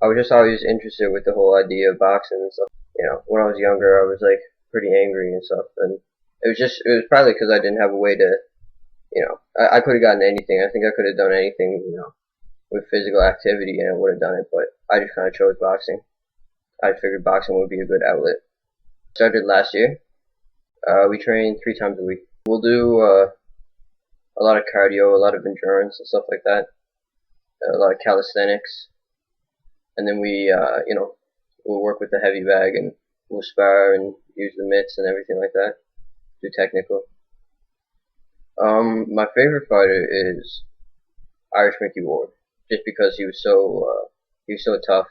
I was just always interested with the whole idea of boxing and stuff. When I was younger, I was like pretty angry and stuff, and it was probably because I didn't have a way to, I could have gotten anything. I think I could have done anything, with physical activity, and I would have done it, but I just kind of chose boxing. I figured boxing would be a good outlet. Started last year. We train 3 times a week. We'll do a lot of cardio, a lot of endurance and stuff like that, a lot of calisthenics, and then we'll work with the heavy bag and we'll spar and use the mitts and everything like that. Do technical. My favorite fighter is Irish Mickey Ward, just because he was so tough,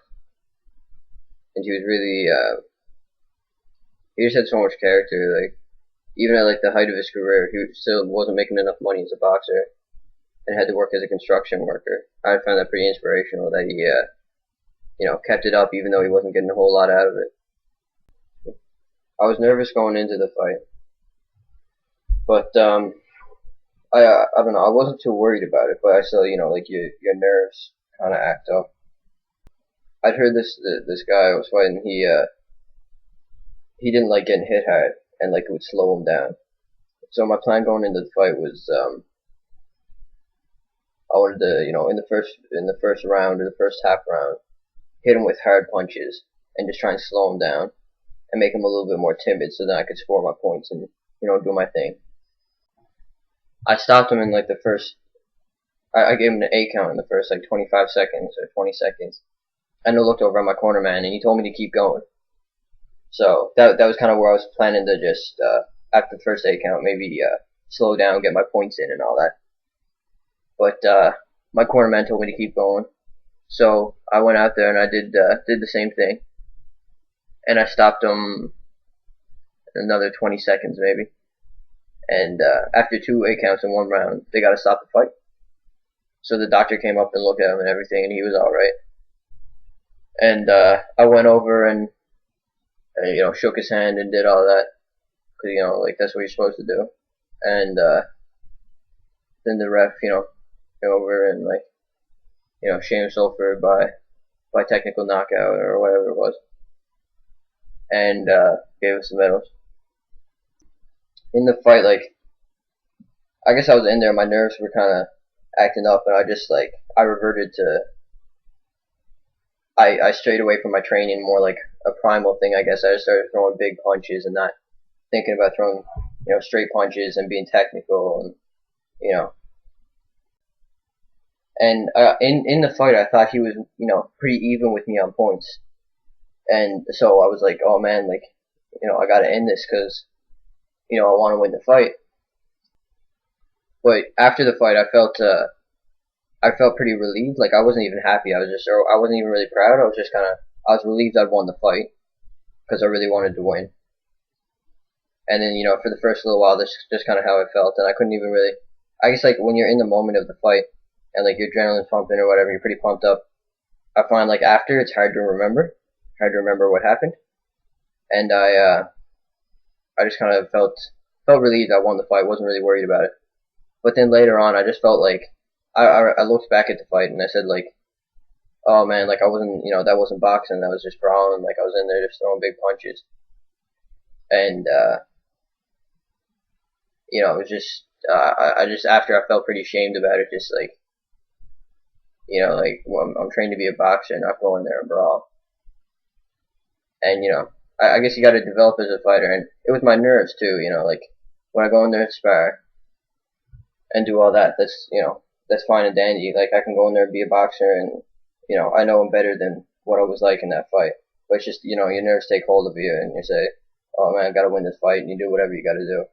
and he was really he just had so much character. Like even at like the height of his career, he still wasn't making enough money as a boxer and had to work as a construction worker. I find that pretty inspirational that he kept it up even though he wasn't getting a whole lot out of it. I was nervous going into the fight, but I don't know, I wasn't too worried about it, but I still, like your nerves kind of act up. I'd heard this guy I was fighting, he didn't like getting hit hard, and like it would slow him down. So my plan going into the fight was I wanted to, in the first round or the first half round, hit him with hard punches and just try and slow him down and make him a little bit more timid, so then I could score my points and do my thing. I stopped him in like the first. I gave him an 8 count in the first like 25 seconds or 20 seconds, and I looked over at my corner man and he told me to keep going. So that was kind of where I was planning to just after the first 8 count maybe slow down, get my points in and all that. But my corner man told me to keep going, so I went out there and I did the same thing, and I stopped him another 20 seconds maybe. And after 2 8 counts in 1 round, they got to stop the fight. So the doctor came up and looked at him and everything, and he was all right. And I went over and shook his hand and did all that, because like that's what you're supposed to do. And then the ref came over and like Seamus by technical knockout or whatever it was, and gave us the medals. In the fight, like, I guess I was in there, my nerves were kind of acting up, and I reverted to, I strayed away from my training, more like a primal thing, I guess. I just started throwing big punches and not thinking about throwing, straight punches and being technical, and, And in the fight, I thought he was, pretty even with me on points. And so I was like, oh man, like, I gotta end this, because I want to win the fight. But after the fight, I felt pretty relieved. Like I wasn't even happy. I wasn't even really proud. I was relieved I'd won the fight, because I really wanted to win. And then for the first little while, that's just kind of how I felt, and I couldn't even really. I guess like when you're in the moment of the fight and like your adrenaline's pumping or whatever, you're pretty pumped up. I find like after it's hard to remember what happened, and I just kind of felt relieved I won the fight. Wasn't really worried about it. But then later on, I just felt like I looked back at the fight and I said like, oh man, like I wasn't, that wasn't boxing. That was just brawling. Like I was in there just throwing big punches, and it was just I just after I felt pretty ashamed about it, just like well, I'm trained to be a boxer, not go in there and brawl. And I guess you got to develop as a fighter, and it was my nerves too. Like when I go in there and spar and do all that, that's fine and dandy. Like I can go in there and be a boxer, and I know I'm better than what I was like in that fight. But it's just your nerves take hold of you, and you say, oh man, I gotta win this fight, and you do whatever you gotta do.